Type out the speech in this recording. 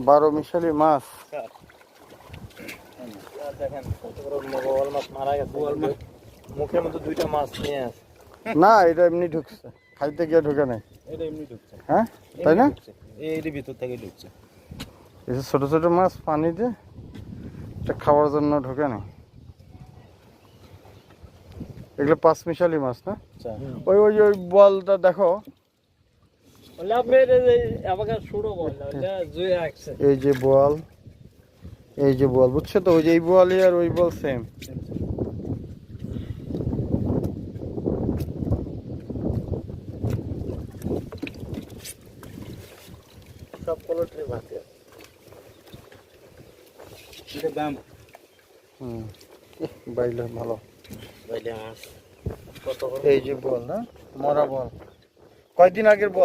12 মিশালি মাছ। দেখেন বোয়াল মাছ মারা গেছে, মুখের মধ্যে দুইটা মাছ নিয়ে আছে। না, এটা এমনি ঢুকছে, খাইতে গিয়ে ঢুকে নাই। এটা এমনি ঢুকছে, হ্যাঁ তাই না? এর ভিতর থেকে ঢুকছে। এই যে ছোট ছোট মাছ পানিতে, এটা খাওয়ার জন্য ঢুকে নাই। এগুলো 5 মিশালি মাছ না? ওই ওই ওই বলটা দেখো, এই যে বোয়াল, এই যে বোয়াল, বুঝছো তো? ওই যে এই বোয়ালই আর ওই বোয়াল সেম। সব পোলট্রি মাছ। এটা দাম বাইলে ভালো। বাইলে মাছ কত? এই যে বোয়াল না, মরা বোয়াল, কয়দিন আগের বোয়াল।